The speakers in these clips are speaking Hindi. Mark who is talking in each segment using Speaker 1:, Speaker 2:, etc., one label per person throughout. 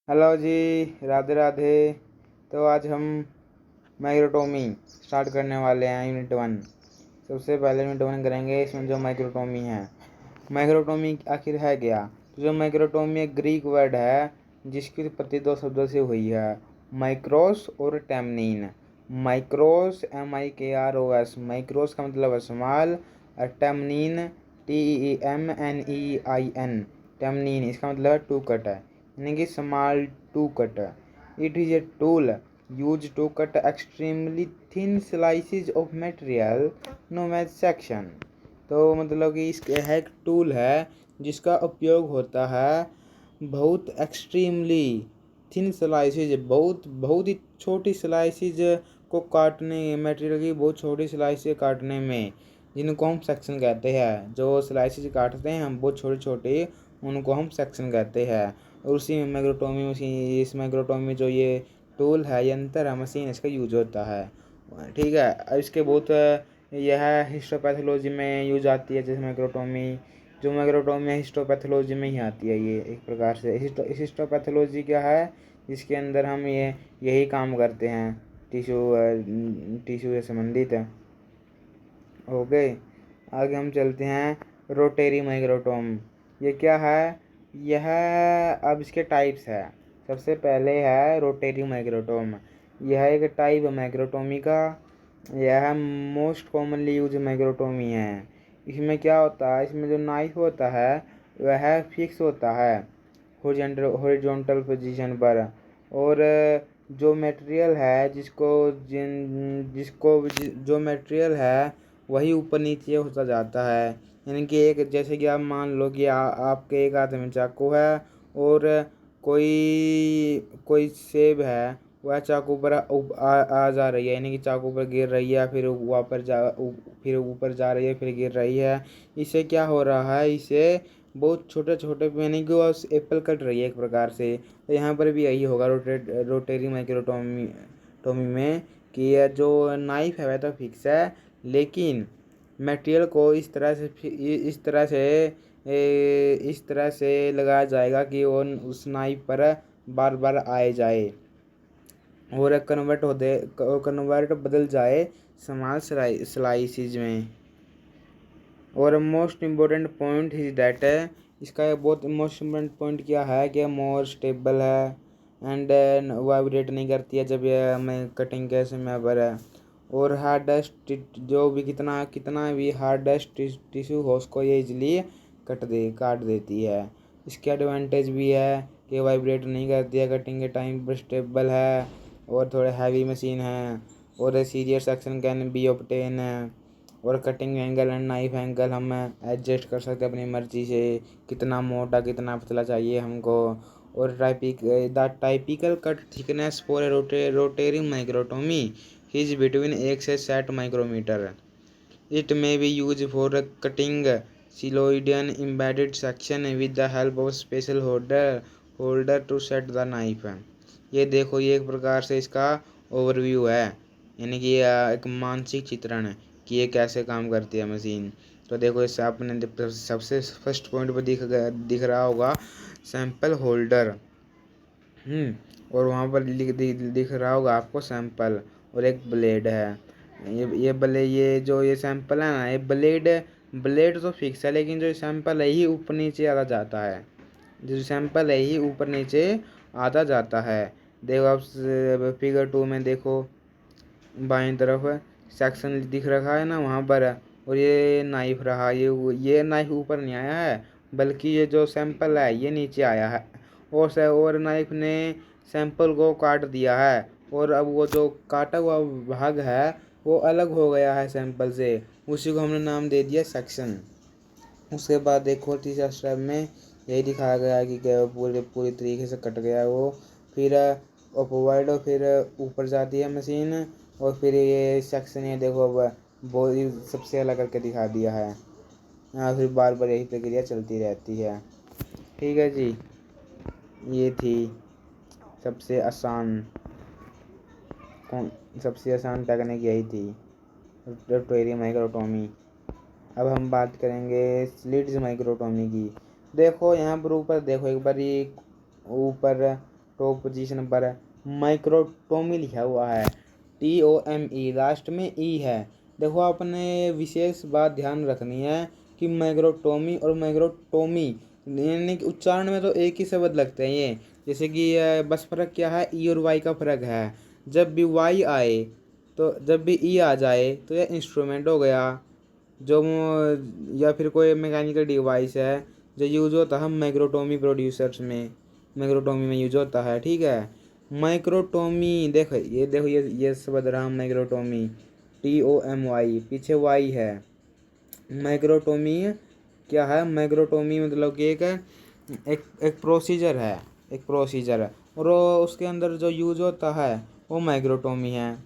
Speaker 1: हेलो जी, राधे राधे। तो आज हम माइक्रोटोमी स्टार्ट करने वाले हैं यूनिट 1। सबसे पहले यूनिट 1 करेंगे। इसमें जो माइक्रोटोमी है, माइक्रोटोमी आखिर है क्या। तो जो माइक्रोटोमी एक ग्रीक वर्ड है जिसकी उत्पत्ति दो शब्दों से हुई है, माइक्रोस और टेमनीन। माइक्रोस MIKROS, माइक्रोस का मतलब है स्मॉल, और टेमनीन TEMNEIN, टेमनीन इसका मतलब है टू कट है, यानी कि small to cut. It is a tool use to cut extremely thin slices of material known as section. तो मतलब कि इसके है एक टूल है जिसका उपयोग होता है बहुत एक्सट्रीमली थिन स्लाइसिस, बहुत बहुत ही छोटी स्लाइसिस को काटने, मटेरियल की बहुत छोटी स्लाइसेस काटने में, जिनको हम सेक्शन कहते हैं। जो स्लाइसेस काटते हैं हम बहुत छोटे छोटे, उनको हम सेक्शन कहते हैं। और उसी में माइक्रोटोमी मशीन, इस माइक्रोटोमी में जो ये टूल है, यंत्र है, मशीन, इसका यूज होता है। ठीक है। अब इसके बहुत यह हिस्टोपैथोलॉजी में यूज आती है। जैसे माइक्रोटोमी, जो माइक्रोटोमी है हिस्टोपैथोलॉजी में ही आती है। ये एक प्रकार से हिस्टोपैथोलॉजी क्या है, जिसके अंदर हम यही काम करते हैं, टिश्यू से संबंधित है। ओके, आगे हम चलते हैं रोटेरी माइक्रोटोम। ये क्या है, यह अब इसके टाइप्स है। सबसे पहले है रोटेरी माइक्रोटोम। यह एक टाइप है माइक्रोटोमी का। यह मोस्ट कॉमनली यूज माइक्रोटोमी है। इसमें क्या होता है, इसमें जो नाइफ होता है वह फिक्स होता है हॉरिजॉन्टल पोजीशन पर। और जो मटेरियल है जो मटेरियल है वही ऊपर नीचे होता जाता है। यानी कि एक, जैसे कि आप मान लो कि आपके एक हाथ में चाकू है और कोई कोई सेब है, वह चाकू पर आ जा रही है, यानी कि चाकू पर गिर रही है, फिर फिर ऊपर जा रही है, फिर गिर रही है। इससे क्या हो रहा है, इससे बहुत छोटे छोटे, यानी कि वो एप्पल कट रही है एक प्रकार से। तो यहाँ पर भी यही होगा रोटेरी माइक्रोटोमी टोमी में, कि यह जो नाइफ है वह तो फिक्स है, लेकिन मटेरियल को इस तरह से लगाया जाएगा कि वो उस नाइफ पर बार बार आए जाए और कन्वर्ट बदल जाए स्मॉल स्लाइसिस में। और most important point is that, इसका एक बहुत मोस्ट इम्पोर्टेंट पॉइंट क्या है कि मोर स्टेबल है एंड वाइब्रेट नहीं करती है जब ये हमें कटिंग के समय पर है। और हार्डेस्ट, जो भी कितना कितना भी हार्डेस्ट टिश्यू हो उसको ये इजली काट देती है। इसके एडवांटेज भी है कि वाइब्रेट नहीं करती है, कटिंग के टाइम पर स्टेबल है, और थोड़े हैवी मशीन है, और serious action can be obtain है। और cutting angle and knife angle हम एडजस्ट कर सकते हैं अपनी मर्जी से, कितना मोटा कितना पतला चाहिए हमको। और typical cut thickness for rotary microtomy is between 1 से 60 micrometre. It may be use for cutting celloidin embedded section with the help of special holder to set the knife। ये देखो, ये एक प्रकार से इसका ओवरव्यू है, यानी कि एक मानसिक चित्रण है कि ये कैसे काम करती है मशीन। तो देखो, इससे आपने सबसे फर्स्ट पॉइंट पर दिख रहा होगा सैंपल होल्डर। और वहाँ पर दिख रहा होगा आपको सैंपल, और एक ब्लेड है। ये सैंपल है ना, ये ब्लेड तो फिक्स है, लेकिन जो सैंपल है ही ऊपर नीचे आता जाता है। जो सैंपल है ही ऊपर नीचे आता जाता है। देखो आप फिगर 2 में देखो, बाईं तरफ सेक्शन दिख रखा है ना, वहाँ पर है। और ये नाइफ रहा, ये नाइफ ऊपर नहीं आया है, बल्कि ये जो सैंपल है ये नीचे आया है। और नाइफ ने सैंपल को काट दिया है, और अब वो जो काटा हुआ भाग है वो अलग हो गया है सैंपल से, उसी को हमने नाम दे दिया सेक्शन। उसके बाद देखो तीसरा स्टेप में यही दिखाया गया है कि पूरी तरीके से कट गया है वो। फिर अपवर्ड, और फिर ऊपर जाती है मशीन, और फिर ये सेक्शन, ये देखो अब बॉडी सबसे अलग करके दिखा दिया है। फिर बार बार यही प्रक्रिया चलती रहती है। ठीक है जी, ये थी सबसे आसान सबसे आसान टेक्निक यही थी, रोटेरी माइक्रोटोमी। अब हम बात करेंगे स्लिट्स माइक्रोटोमी की। देखो यहाँ पर ऊपर देखो एक बार, ऊपर टॉप पोजीशन पर माइक्रोटोमी लिखा हुआ है, TOME, लास्ट में ई है। देखो आपने विशेष बात ध्यान रखनी है कि माइक्रोटोमी और माइक्रोटोमी यानी कि उच्चारण में तो एक ही शब्द लगते हैं ये, जैसे कि बस फर्क क्या है, ई और वाई का फर्क है। जब भी वाई आए तो जब भी ई आ जाए तो यह इंस्ट्रूमेंट हो गया जो या फिर कोई मैकेनिकल डिवाइस है जो यूज होता है माइक्रोटोमी प्रोड्यूसर्स में, माइक्रोटोमी में यूज होता है। ठीक है, माइक्रोटोमी देखो ये शब्द रहा माइक्रोटोमी, TOMY, पीछे वाई है। माइक्रोटोमी क्या है, माइक्रोटोमी मतलब कि एक प्रोसीजर है, एक प्रोसीजर, और उसके अंदर जो यूज होता है वो माइक्रोटोमी है।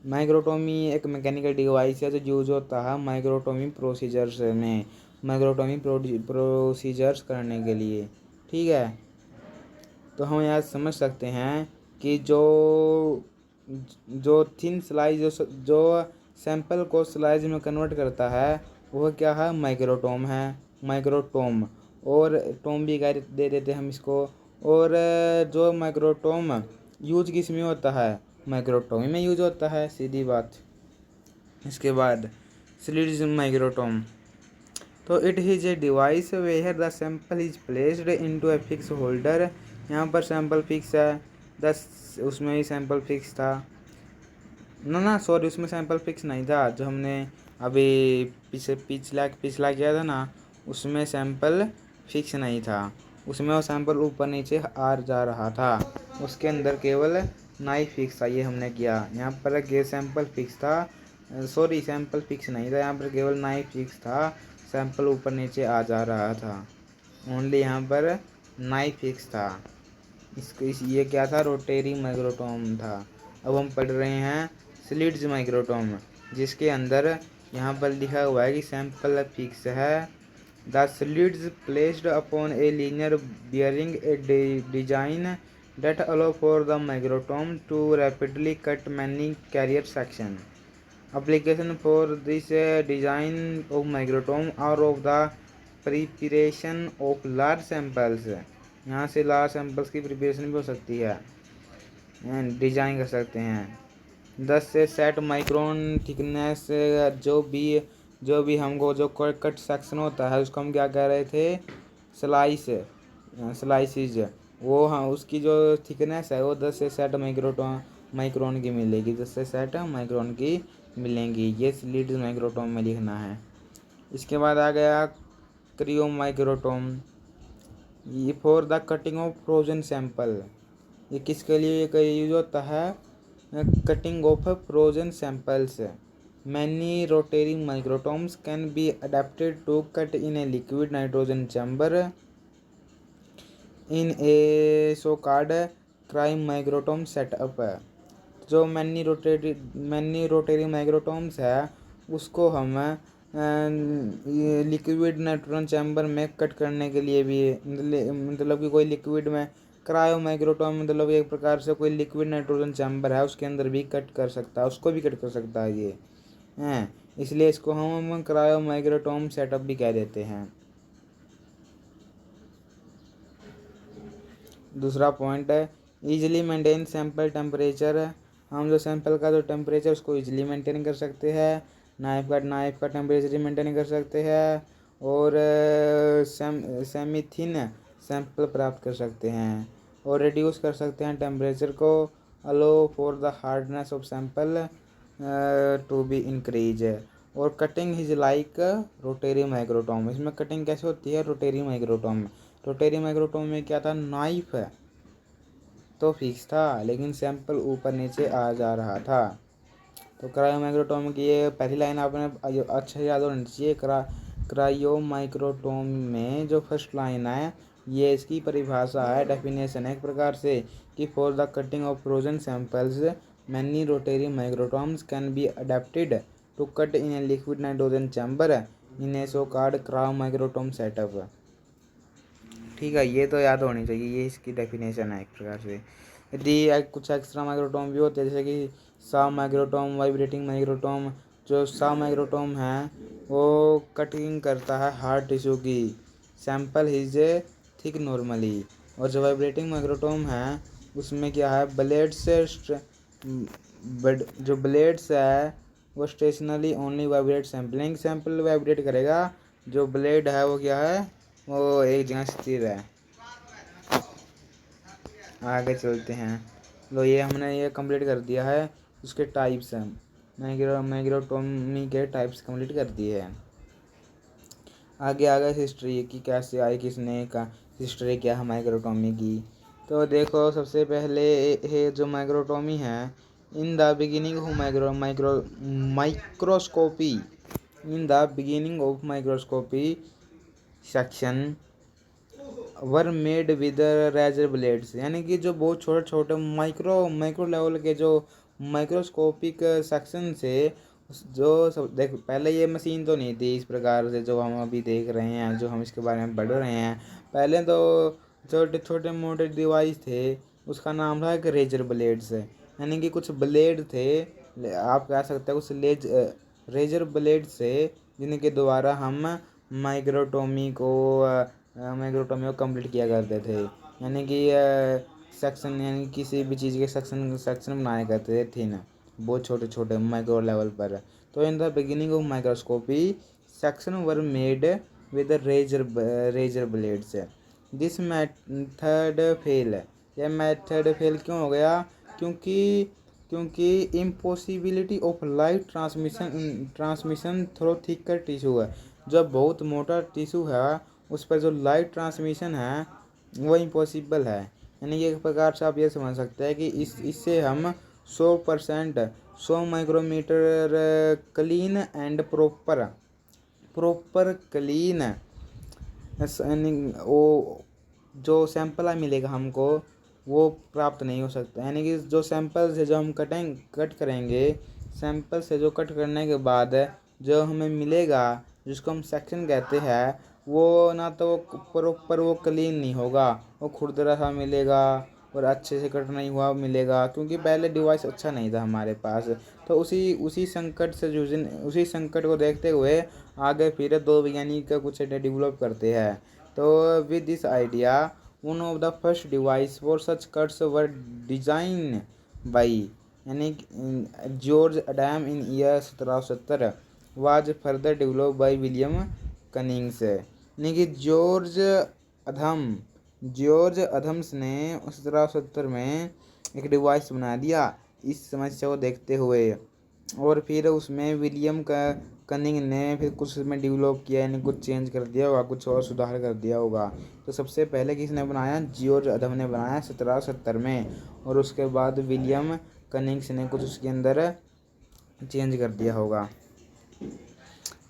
Speaker 1: माइक्रोटोमी एक मैकेनिकल डिवाइस है जो यूज होता है माइक्रोटोमी प्रोसीजर्स में, माइक्रोटोमी प्रोसीजर्स करने के लिए। ठीक है, तो हम यहाँ समझ सकते हैं कि जो थिन स्लाइस जो सैंपल को स्लाइस में कन्वर्ट करता है वह क्या है, माइक्रोटोम है, माइक्रोटोम, और टोम भी कह दे देते हैं हम इसको। और जो माइक्रोटोम यूज किस में होता है, माइक्रोटोमी में यूज होता है, सीधी बात। इसके बाद स्लिट्स माइक्रोटोम, तो it is a device where the sample is placed into a fix holder. यहाँ पर सैंपल फिक्स है, उसमें ही सैंपल फिक्स था ना सॉरी, उसमें सैंपल फिक्स नहीं था, जो हमने अभी पिछला किया था ना, उसमें सैंपल फिक्स नहीं था, उसमें वो सैंपल ऊपर नीचे आ जा रहा था, उसके अंदर केवल नाइफ फिक्स था, ये हमने किया। यहाँ पर गे सैंपल फिक्स था, सॉरी सैंपल फिक्स नहीं था, यहाँ पर केवल नाइफ फिक्स था, सैंपल ऊपर नीचे आ जा रहा था, ओनली यहाँ पर नाइफ फिक्स था। ये क्या था, रोटेरी माइक्रोटोम था। अब हम पढ़ रहे हैं स्लिट्स माइक्रोटोम, जिसके अंदर यहाँ पर लिखा हुआ है कि सैंपल फिक्स है। The slits placed upon a linear bearing A design that allow for the microtome to rapidly cut many carrier section. Application for this design of microtome are of the preparation of large samples. यहाँ से लार्ज सैंपल्स की प्रिपरेशन भी हो सकती है, डिजाइन कर सकते हैं। 10 से सेट माइक्रोन थिकनेस, जो भी हमको जो कट सेक्शन होता है उसको हम क्या कह रहे थे, स्लाइसिस, वो हाँ उसकी जो थिकनेस है वो 10 से सेट माइक्रोन की मिलेगी, 10 से सेट माइक्रोन की मिलेंगी। ये स्लिट्स माइक्रोटोम में लिखना है। इसके बाद आ गया क्रियो माइक्रोटोम, ये for the cutting of frozen sample. ये किसके लिए यूज होता है, cutting of frozen samples. Many rotary microtomes can be adapted to cut in a liquid nitrogen chamber in a so called cryo microtome setup. जो मैनी रोटेरी माइक्रोटोम्स है उसको हम लिक्विड नाइट्रोजन चैम्बर में कट करने के लिए भी, मतलब कि कोई लिक्विड में, क्रायो माइक्रोटोम मतलब एक प्रकार से कोई लिक्विड नाइट्रोजन चैम्बर है उसके अंदर भी कट कर सकता है, उसको भी कट कर सकता है ये हैं, इसलिए इसको हम क्रायो माइक्रोटोम सेटअप भी कह देते हैं। दूसरा पॉइंट है ईजिली मेंटेन सैंपल टेम्परेचर। हम जो सैंपल का जो टेम्परेचर उसको ईजिली मेंटेन कर सकते हैं, नाइफ का टेम्परेचर मेंटेन कर सकते हैं, और सेमी थिन सैंपल प्राप्त कर सकते हैं, और रिड्यूस कर सकते हैं टेम्परेचर को, allow for the hardness of sample to be increase. और cutting is like rotary microtome, इसमें कटिंग कैसे होती है, रोटेरी माइक्रोटोम में। रोटेरी माइक्रोटोम में क्या था, नाइफ तो फिक्स था लेकिन सैंपल ऊपर नीचे आ जा रहा था। तो क्रायो माइक्रोटोम की ये पहली लाइन आपने अच्छा याद होनी चाहिए। क्रायो माइक्रोटोम में जो फर्स्ट लाइन है ये इसकी परिभाषा है, डेफिनेशन है एक प्रकार से, कि for the cutting of frozen samples many rotary microtomes can be adapted to cut in a liquid nitrogen chamber in a so called cryo microtome setup. ठीक है, ये तो याद होनी चाहिए, ये इसकी डेफिनेशन है एक प्रकार से। यदि कुछ एक्स्ट्रा माइक्रोटोम भी होते हैं जैसे कि सा माइक्रोटोम, वाइब्रेटिंग माइक्रोटोम। जो सा माइक्रोटोम है वो कटिंग करता है हार्ड टिश्यू की, सैंपल इज थिक नॉर्मली। और जो वाइब्रेटिंग माइक्रोटोम है उसमें क्या है, ब्लेड्स जो ब्लेड्स है वो stationary only vibrate sampling, sample vibrate करेगा, जो ब्लेड है वो क्या है, वो एक जगह स्थिर है। आगे चलते हैं। लो ये हमने ये कंप्लीट कर दिया है। उसके टाइप्स हैं, माइक्रोटोमी के टाइप्स कंप्लीट कर दिए हैं। आगे आगे हिस्ट्री की कैसे आई, किसने का हिस्ट्री क्या है माइक्रोटोमी की। तो देखो सबसे पहले है जो माइक्रोटोमी है, in the beginning of microscopy, in the beginning of microscopy section were made with razor blades, यानी कि जो बहुत छोटे छोटे माइक्रो लेवल के जो माइक्रोस्कोपिक सेक्शन से, जो सब देख, पहले ये मशीन तो नहीं थी इस प्रकार से जो हम अभी देख रहे हैं, जो हम इसके बारे में पढ़ रहे हैं। पहले तो छोटे छोटे मोटे डिवाइस थे, उसका नाम था एक रेजर ब्लेड्स, यानी कि कुछ ब्लेड थे, आप कह सकते हैं कुछ रेजर ब्लेड से, जिनके द्वारा हम माइक्रोटोमी को कंप्लीट किया करते थे, यानी कि सेक्शन, यानी किसी भी चीज़ के सेक्शन सेक्शन बनाया करते थे ना, बहुत छोटे छोटे माइक्रो लेवल पर। तो in the beginning of microscopy section were made with razor blades. This method fail, यह मेथड फेल क्यों हो गया, क्योंकि impossibility of light transmission through thicker tissue है, जब बहुत मोटा टिश्यू है उस पर जो लाइट ट्रांसमिशन है वो इम्पॉसिबल है। यानी कि एक प्रकार से आप ये समझ सकते हैं कि इससे हम 100% 100 micrometer clean and proper clean वो जो सैंपल मिलेगा हमको वो प्राप्त नहीं हो सकता। यानी कि जो सैंपल से जो हम कट करेंगे, सैंपल से जो कट करने के बाद जो हमें मिलेगा, जिसको हम सेक्शन कहते हैं, वो ना तो प्रॉपर वो क्लीन नहीं होगा, वो खुरदरा सा मिलेगा और अच्छे से कट नहीं हुआ मिलेगा, क्योंकि पहले डिवाइस अच्छा नहीं था हमारे पास। तो उसी संकट को देखते हुए आगे फिर दो वैज्ञानिक कुछ डेवलप करते हैं। तो with this idea one of the first device for such cuts were design by, यानी George Adams in year 1770 was further develop by William Cummings, यानी कि जॉर्ज अधम्स ने 1770 में एक डिवाइस बना दिया इस समस्या को देखते हुए, और फिर उसमें विलियम कनिंग ने फिर कुछ उसमें डेवलप किया, यानी कुछ चेंज कर दिया होगा, कुछ और सुधार कर दिया होगा। तो सबसे पहले किसने बनाया, जॉर्ज अधम ने बनाया 1770 में, और उसके बाद विलियम कनिंग्स ने कुछ उसके अंदर चेंज कर दिया होगा,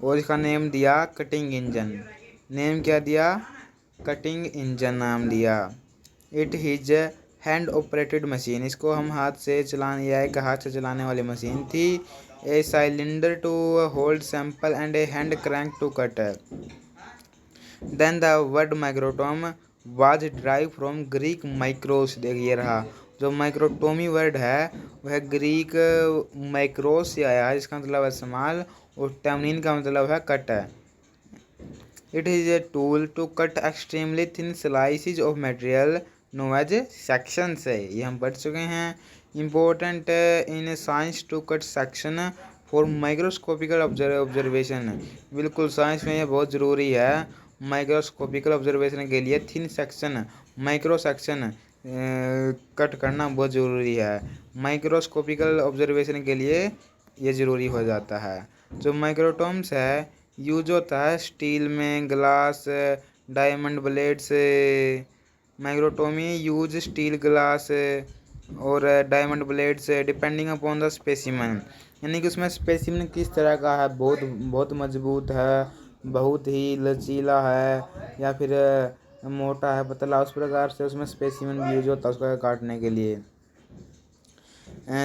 Speaker 1: और इसका नेम दिया कटिंग इंजन। नेम क्या दिया, कटिंग इंजन नाम दिया। It is hand operated machine, इसको हम हाथ से चलाने, या एक हाथ से चलाने वाली मशीन थी। A cylinder to hold sample and a hand crank to cut. Then the word microtome was drive from Greek micros, देखिए रहा जो माइक्रोटोमी वर्ड है वह ग्रीक माइक्रोस से आया है, जिसका मतलब है इस्तेमाल, और टर्मिन का मतलब है कट है। It is a tool to cut extremely thin slices of material known as sections है, ये हम पढ़ चुके हैं। Important in science to cut section for microscopical observation, बिल्कुल साइंस में ये बहुत ज़रूरी है माइक्रोस्कोपिकल ऑब्जर्वेशन के लिए। Thin section micro section cut करना बहुत ज़रूरी है, माइक्रोस्कोपिकल ऑब्जर्वेशन के लिए ये ज़रूरी हो जाता है। जो माइक्रोटोम्स है यूज होता है स्टील में, ग्लास, डायमंड ब्लेड से। माइक्रोटोमी यूज स्टील, ग्लास और डायमंड ब्लेड से डिपेंडिंग अपॉन द स्पेसिमन, यानी कि उसमें स्पेसिमन किस तरह का है, बहुत मजबूत है, बहुत ही लचीला है, या फिर मोटा है, पतला, उस प्रकार से उसमें स्पेसिमन भी यूज होता है उसको काटने के लिए।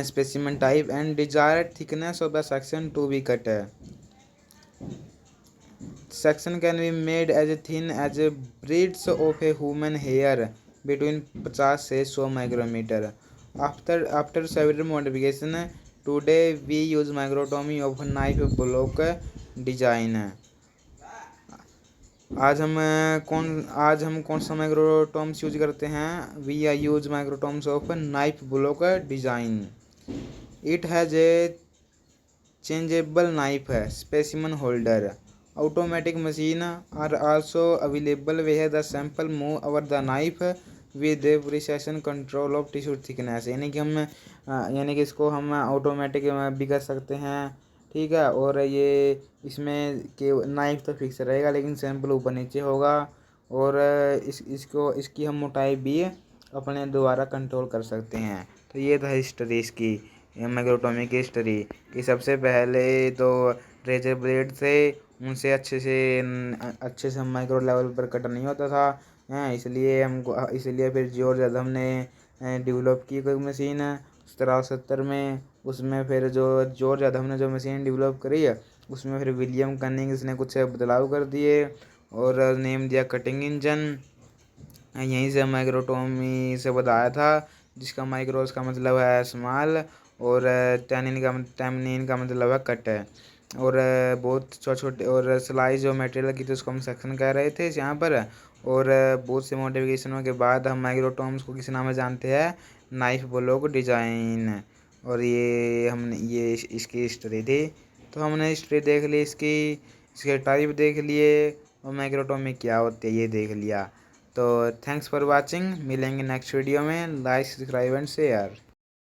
Speaker 1: Specimen type and desired thickness of the section to be cut. Section can be made as thin as braids of a human hair between 50 से 100 micrometer. After several modification, today we use microtomy of knife block design. आज हम कौन सा माइक्रोटॉम्स यूज करते हैं? We are use microtomes of knife block design. It has a changeable knife है specimen holder. Automatic machine are also available where the sample move over the knife with precision control of tissue thickness. यानी कि इसको हम ऑटोमेटिक भी कर सकते हैं, ठीक है। और ये इसमें के नाइफ तो फिक्स रहेगा लेकिन सैंपल ऊपर नीचे होगा। और इसकी हम मोटाई भी अपने द्वारा कंट्रोल कर सकते हैं। तो ये था हिस्ट्री इसकी, माइक्रोटॉमी की हिस्ट्री। कि सबसे पहले तो रेजर ब्लेड थे, उनसे अच्छे से माइक्रो लेवल पर कट नहीं होता था, हैं। इसलिए फिर जॉर्ज अदम ने डेवलप की कोई मशीन 1770 में। उसमें फिर जो जॉर्ज अदम ने जो मशीन डेवलप करी है, उसमें फिर विलियम कनिंग्स ने कुछ बदलाव कर दिए और नेम दिया कटिंग इंजन। यहीं से माइक्रोटॉमी से बताया था, जिसका माइक्रोस का मतलब है स्मॉल और टैनिन का मतलब है कट है। और बहुत छोटे छोटे और स्लाइस जो मटेरियल की थी उसको हम सेक्शन कह रहे थे यहाँ पर। और बहुत से मॉडिफिकेशनों के बाद हम माइक्रोटॉम्स को किस नाम से जानते हैं? Knife block design. और इसकी हिस्ट्री थी। तो हमने हिस्ट्री देख ली इसके टाइप देख लिए और माइक्रोटॉमी क्या होती है ये देख लिया। तो थैंक्स फॉर वाचिंग। मिलेंगे नेक्स्ट वीडियो में। Like, subscribe and share.